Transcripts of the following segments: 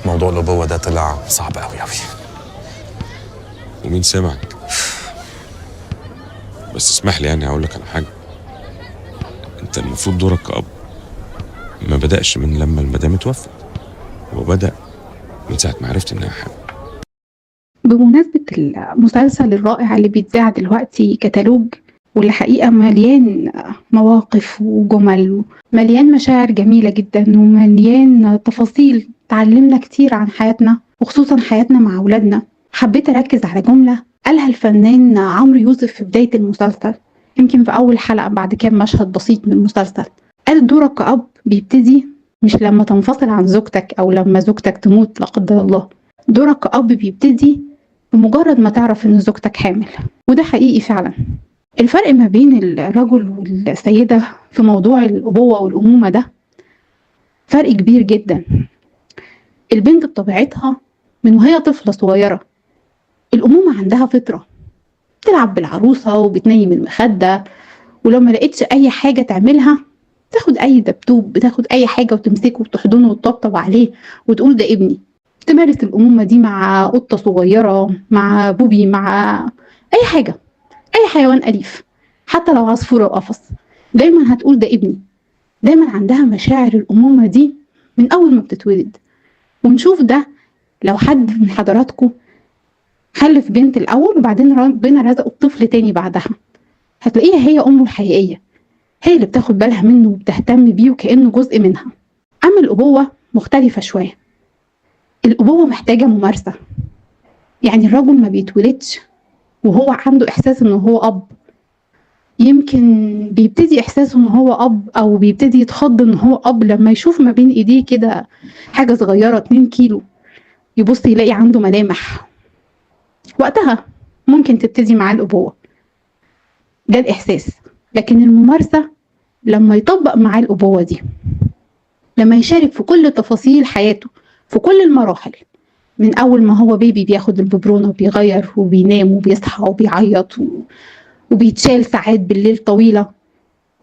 موضوع الأبوة ده طلع صعب قوي قوي. ومين سمعك؟ بس اسمح لي يعني هقول لك على حاجه. انت المفروض دورك كأب ما بدأش من لما المدام اتوفت، هو بدأ من ساعه ما عرفت انها حامل. بمناسبة المسلسل الرائع اللي بيتذاع دلوقتي كتالوج، واللي حقيقة مليان مواقف وجمل ومليان مشاعر جميلة جدا ومليان تفاصيل تعلمنا كتير عن حياتنا وخصوصا حياتنا مع أولادنا، حبيت أركز على جملة قالها الفنان عمرو يوسف في بداية المسلسل، يمكن في أول حلقة بعد كام مشهد بسيط من المسلسل. قال دورك كأب بيبتدي مش لما تنفصل عن زوجتك أو لما زوجتك تموت لا قدر الله، دورك كأب بيبتدي بمجرد ما تعرف إن زوجتك حامل. وده حقيقي فعلا. الفرق ما بين الرجل والسيدة في موضوع الأبوة والأمومة ده فرق كبير جدا. البنت بطبيعتها من وهي طفلة صغيرة الأمومة عندها فطرة، بتلعب بالعروسة وبتنيم المخدة، ولو ما لقيتش أي حاجة تعملها تاخد أي دبدوب، بتاخد أي حاجة وتمسكه وتحضنه وتطبطب عليه وتقول ده ابني. تمارس الأمومة دي مع قطة صغيرة، مع بوبي، مع أي حاجة، أي حيوان أليف، حتى لو عصفورة وقفص، دايما هتقول ده ابني. دايما عندها مشاعر الأمومة دي من أول ما بتتولد. ونشوف ده لو حد من حضراتكم خلف بنت الأول وبعدين ربنا رزقه بطفل تاني بعدها، هتلاقيها هي أمه الحقيقية، هي اللي بتاخد بالها منه وبتهتم بيه وكأنه جزء منها. أما الأبوة مختلفة شوية. الأبوة محتاجة ممارسة، يعني الرجل ما بيتولدش وهو عنده إحساس إنه هو أب. يمكن بيبتدي إحساسه إنه هو أب أو بيبتدي يتخض إنه هو أب لما يشوف ما بين إيديه كده حاجة صغيرة 2 كيلو، يبص يلاقي عنده ملامح. وقتها ممكن تبتدي معاه الأبوة، ده الإحساس. لكن الممارسة لما يطبق معاه الأبوة دي، لما يشارك في كل تفاصيل حياته في كل المراحل، من أول ما هو بيبي بياخد الببرونة وبيغير وبينام وبيصحى وبيعيط وبيتشال ساعات بالليل طويلة،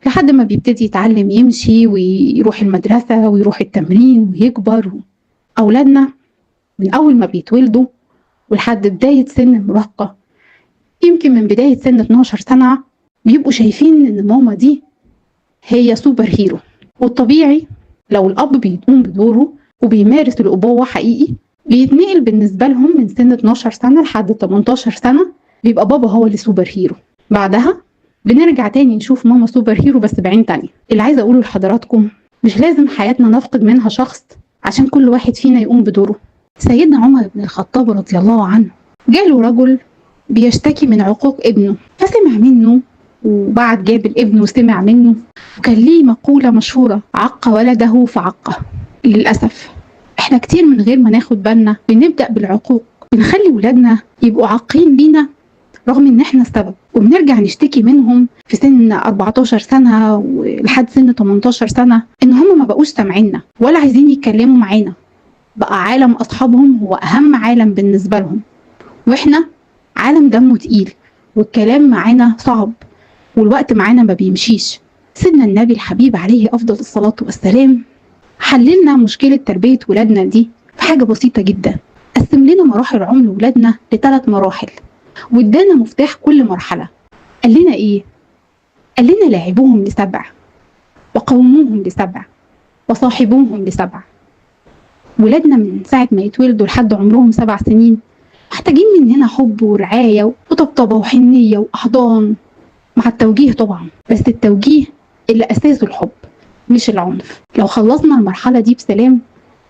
لحد ما بيبتدي يتعلم يمشي ويروح المدرسة ويروح التمرين ويكبر. أولادنا من أول ما بيتولدوا ولحد بداية سن المراهقة، يمكن من بداية سن 12 سنة، بيبقوا شايفين إن ماما دي هي سوبر هيرو. والطبيعي لو الأب بيقوم بدوره وبيمارس الأبوة حقيقي، بيتنقل بالنسبة لهم من سن 12 سنة لحد 18 سنة بيبقى بابا هو اللي سوبر هيرو. بعدها بنرجع تاني نشوف ماما سوبر هيرو بس بعين تانية. اللي عايزة أقوله لحضراتكم، مش لازم حياتنا نفقد منها شخص عشان كل واحد فينا يقوم بدوره. سيدنا عمر بن الخطاب رضي الله عنه جاله رجل بيشتكي من عقوق ابنه، فسمع منه وبعد جاب الابن وسمع منه، وكان ليه مقولة مشهورة: عق ولده فعقه. للأسف احنا كتير من غير ما ناخد بالنا بنبدأ بالعقوق، بنخلي ولادنا يبقوا عاقين لينا رغم ان احنا السبب، وبنرجع نشتكي منهم في سن 14 سنة ولحد سن 18 سنة ان هم ما بقوش سامعيننا ولا عايزين يتكلموا معانا. بقى عالم اصحابهم هو اهم عالم بالنسبة لهم، واحنا عالم دمه تقيل والكلام معانا صعب والوقت معانا ما بيمشيش. سيدنا النبي الحبيب عليه افضل الصلاة والسلام حللنا مشكلة تربية ولادنا دي في حاجة بسيطة جدا. قسم لنا مراحل عمر ولادنا ل3 مراحل، وادانا مفتاح كل مرحلة. قال لنا ايه؟ قال لنا لاعبوهم ل7، وقوموهم ل7، وصاحبوهم ل7. ولادنا من ساعة ما يتولدوا لحد عمرهم 7 سنين محتاجين مننا حب ورعاية وطبطبة وحنية وأحضان، مع التوجيه طبعا، بس التوجيه اللي أساسه الحب مش العنف. لو خلصنا المرحلة دي بسلام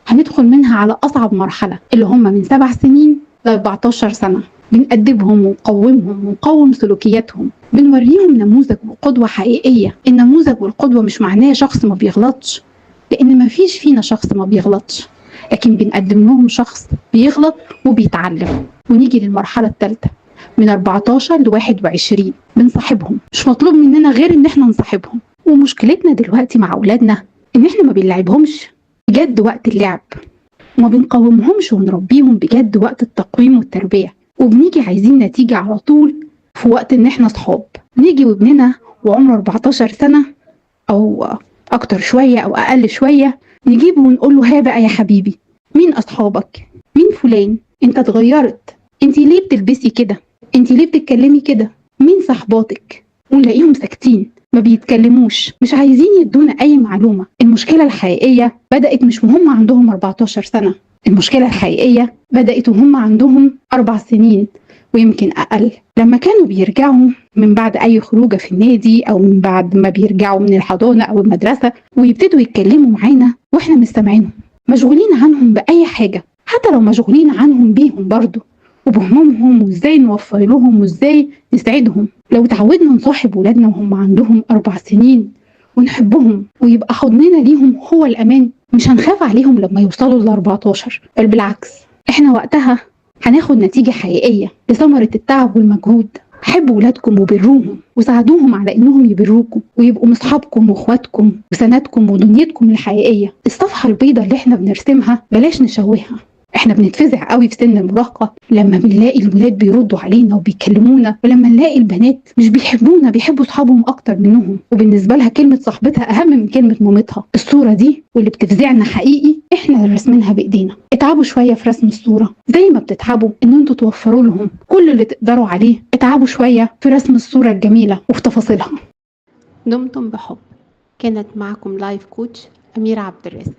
هندخل منها على أصعب مرحلة اللي هم من 7 سنين ل 14 سنة. بنأدبهم ونقومهم ونقوم سلوكياتهم، بنوريهم نموذج وقدوة حقيقية. النموذج والقدوة مش معناه شخص ما بيغلطش، لأن ما فيش فينا شخص ما بيغلطش، لكن بنقدم لهم شخص بيغلط وبيتعلم. ونيجي للمرحلة الثالثة من 14 ل 21، بنصاحبهم. مش مطلوب مننا غير ان احنا نصاحبهم. ومشكلتنا دلوقتي مع اولادنا ان احنا ما بنلعبهمش بجد وقت اللعب، وما بنقومهمش ونربيهم بجد وقت التقويم والتربية، وبنيجي عايزين نتيجة على طول في وقت ان احنا صحاب. نيجي وابننا وعمره 14 سنة او اكتر شوية او اقل شوية، نجيبه ونقول له ها بقى يا حبيبي مين اصحابك؟ مين فلان؟ انت اتغيرت، انت ليه بتلبسي كده؟ انت ليه بتتكلمي كده؟ مين صحباتك؟ ونلاقيهم ساكتين، ما بيتكلموش، مش عايزين يدونا اي معلومة. المشكلة الحقيقية بدأت مش وهم عندهم 14 سنة، المشكلة الحقيقية بدأت وهم عندهم 4 سنين ويمكن أقل، لما كانوا بيرجعوا من بعد أي خروجة في النادي أو من بعد ما بيرجعوا من الحضانة أو المدرسة ويبتدوا يتكلموا معانا وإحنا مش سامعينهم، مشغولين عنهم بأي حاجة، حتى لو مشغولين عنهم بيهم برضو وبهمومهم وإزاي نوفر لهم وإزاي نسعدهم. لو تعودنا نصاحب ولادنا وهم عندهم 4 سنين ونحبهم ويبقى حضننا ليهم هو الأمان، مش هنخاف عليهم لما يوصلوا ل14، بل بالعكس احنا وقتها هناخد نتيجة حقيقية لثمرة التعب والمجهود. حبوا ولادكم وبروهم وساعدوهم على انهم يبروكم ويبقوا مصحابكم واخواتكم وسندكم ودنيتكم الحقيقية. الصفحة البيضاء اللي احنا بنرسمها بلاش نشوهها. احنا بنتفزع قوي في سن المراهقة لما بنلاقي الولاد بيردوا علينا وبيكلمونا، ولما نلاقي البنات مش بيحبونا، بيحبوا صحابهم اكتر منهم، وبالنسبة لها كلمة صاحبتها اهم من كلمة مامتها. الصورة دي واللي بتفزعنا حقيقي احنا اللي رسمينها بايدينا. اتعبوا شوية في رسم الصورة زي ما بتتعبوا ان انتوا توفروا لهم كل اللي تقدروا عليه، اتعبوا شوية في رسم الصورة الجميلة وفي تفاصيلها. دمتم بحب. كانت معكم لايف كوتش أميرة عبد الرازق.